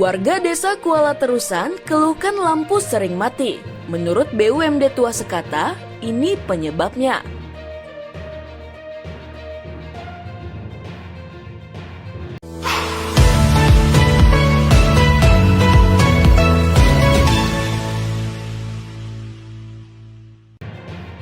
Warga desa Kuala Terusan keluhkan lampu sering mati. Menurut BUMD Tua Sekata, ini penyebabnya.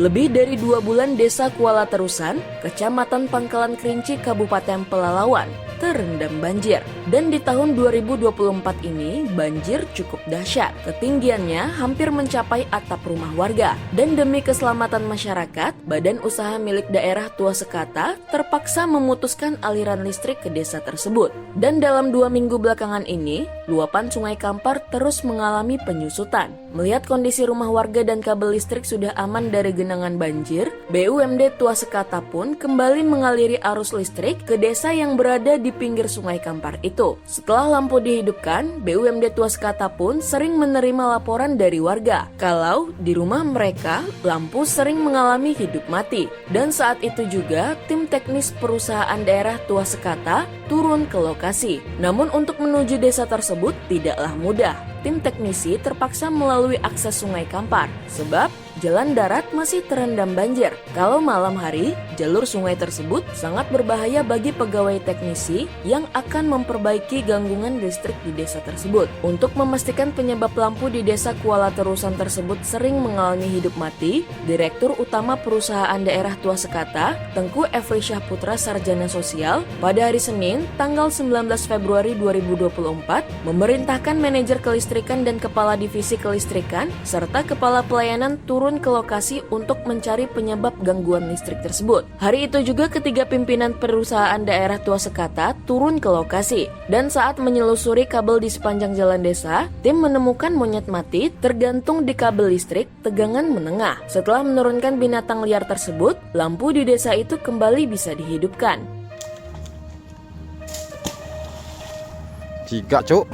Lebih dari 2 bulan desa Kuala Terusan, Kecamatan Pangkalan Kerinci, Kabupaten Pelalawan, terendam banjir. Dan di tahun 2024 ini, banjir cukup dahsyat. Ketinggiannya hampir mencapai atap rumah warga. Dan demi keselamatan masyarakat, Badan Usaha Milik Daerah Tua Sekata terpaksa memutuskan aliran listrik ke desa tersebut. Dan dalam 2 minggu belakangan ini, luapan Sungai Kampar terus mengalami penyusutan. Melihat kondisi rumah warga dan kabel listrik sudah aman dari genangan banjir, BUMD Tua Sekata pun kembali mengaliri arus listrik ke desa yang berada di pinggir Sungai Kampar itu. Setelah lampu dihidupkan, BUMD Tua Sekata pun sering menerima laporan dari warga kalau di rumah mereka lampu sering mengalami hidup mati. Dan saat itu juga tim teknis perusahaan daerah Tua Sekata turun ke lokasi. Namun untuk menuju desa tersebut tidaklah mudah. Tim teknisi terpaksa melalui akses Sungai Kampar sebab jalan darat masih terendam banjir. Kalau malam hari, jalur sungai tersebut sangat berbahaya bagi pegawai teknisi yang akan memperbaiki gangguan listrik di desa tersebut. Untuk memastikan penyebab lampu di desa Kuala Terusan tersebut sering mengalami hidup mati, Direktur Utama Perusahaan Daerah Tua Sekata, Tengku Efrisyah Putra Sarjana Sosial, pada hari Senin, tanggal 19 Februari 2024, memerintahkan manajer kelistrikan dan kepala divisi kelistrikan serta kepala pelayanan turun ke lokasi untuk mencari penyebab gangguan listrik tersebut. Hari itu juga ketiga pimpinan perusahaan daerah Tua Sekata turun ke lokasi. Dan saat menyelusuri kabel di sepanjang jalan desa, tim menemukan monyet mati tergantung di kabel listrik tegangan menengah. Setelah menurunkan binatang liar tersebut, lampu di desa itu kembali bisa dihidupkan. Tiga, Cuk.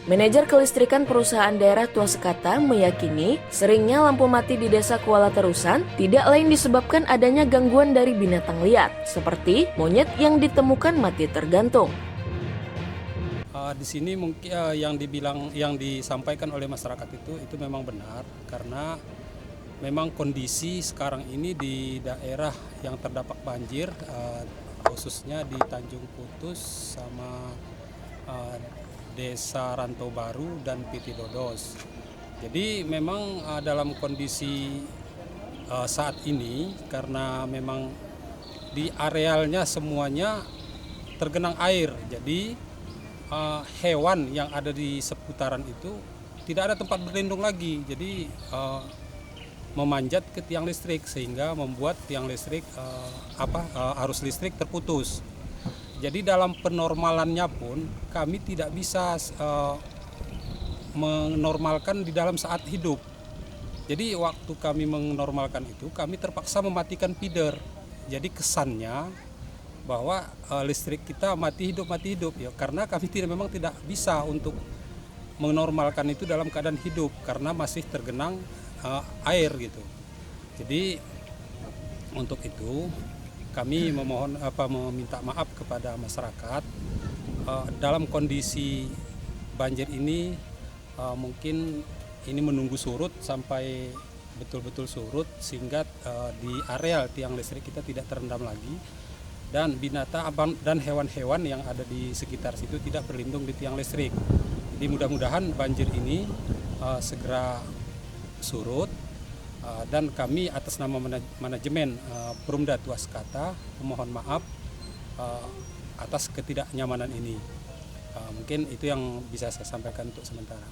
Manajer kelistrikan perusahaan daerah Tua Sekata meyakini seringnya lampu mati di desa Kuala Terusan tidak lain disebabkan adanya gangguan dari binatang liar, seperti monyet yang ditemukan mati tergantung. Di sini mungkin yang disampaikan oleh masyarakat itu memang benar, karena memang kondisi sekarang ini di daerah yang terdampak banjir, khususnya di Tanjung Putus sama Desa Rantau Baru dan Piti Dodos. Jadi memang dalam kondisi saat ini, karena memang di arealnya semuanya tergenang air, jadi hewan yang ada di seputaran itu tidak ada tempat berlindung lagi. Jadi memanjat ke tiang listrik sehingga membuat tiang listrik arus listrik terputus. Jadi dalam penormalannya pun kami tidak bisa menormalkan di dalam saat hidup. Jadi waktu kami menormalkan itu kami terpaksa mematikan feeder. Jadi kesannya bahwa listrik kita mati hidup ya, karena kami memang tidak bisa untuk menormalkan itu dalam keadaan hidup karena masih tergenang air gitu. Jadi untuk itu kami meminta maaf kepada masyarakat dalam kondisi banjir ini, mungkin ini menunggu surut sampai betul-betul surut sehingga di areal tiang listrik kita tidak terendam lagi dan binatang dan hewan-hewan yang ada di sekitar situ tidak berlindung di tiang listrik. Jadi mudah-mudahan banjir ini segera surut. Dan kami atas nama manajemen Perumda Tua Sekata memohon maaf atas ketidaknyamanan ini. Mungkin itu yang bisa saya sampaikan untuk sementara.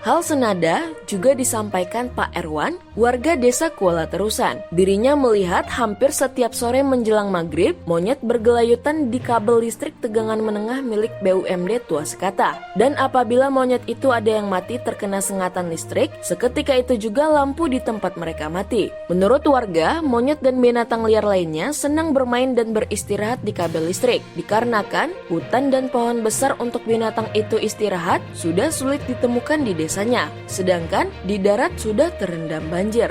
Hal senada juga disampaikan Pak Erwan, warga desa Kuala Terusan. Dirinya melihat hampir setiap sore menjelang maghrib, monyet bergelayutan di kabel listrik tegangan menengah milik BUMD Tua Sekata. Dan apabila monyet itu ada yang mati terkena sengatan listrik, seketika itu juga lampu di tempat mereka mati. Menurut warga, monyet dan binatang liar lainnya senang bermain dan beristirahat di kabel listrik. Dikarenakan hutan dan pohon besar untuk binatang itu istirahat sudah sulit ditemukan di desanya, sedangkan di darat sudah terendam banjir.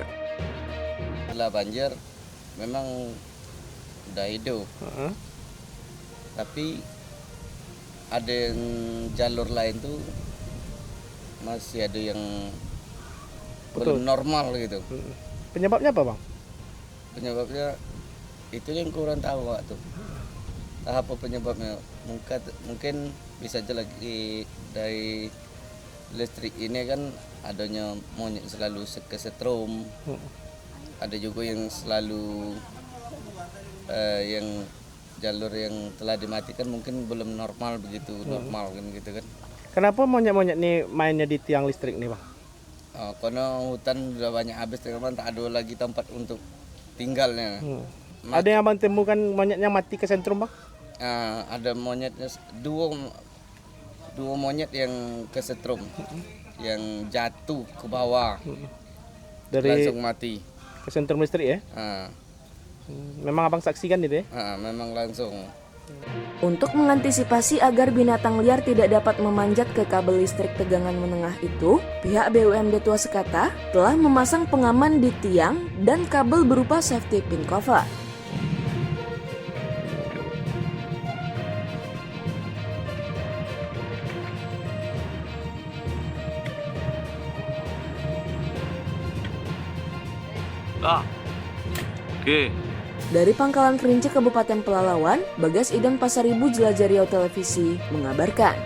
Setelah banjir memang udah hidup, tapi ada yang jalur lain tuh masih ada yang Betul. belum normal gitu. Penyebabnya apa bang? Penyebabnya itu yang kurang tahu Pak tuh. Apa penyebabnya? Mungkin bisa aja lagi dari listrik ini kan adanya monyet selalu kesetrum. Ada juga yang selalu yang jalur yang telah dimatikan mungkin belum normal begitu normal kan gitu kan. Kenapa monyet-monyet nih mainnya di tiang listrik nih bang? Karena hutan udah banyak habis teman, tak ada lagi tempat untuk tinggalnya. Ada yang abang temukan monyetnya mati kesentrum bang? Ada monyetnya dua monyet yang kesetrum, yang jatuh ke bawah Dari langsung mati. kesentrum listrik ya? Ah, Memang abang saksikan itu ya? memang langsung. Untuk mengantisipasi agar binatang liar tidak dapat memanjat ke kabel listrik tegangan menengah itu, pihak BUMD Tua Sekata telah memasang pengaman di tiang dan kabel berupa safety pin cover. Oke. Dari Pangkalan Kerinci Kabupaten Pelalawan, Bagas Idam Pasaribu, Jelajah Riau Televisi mengabarkan.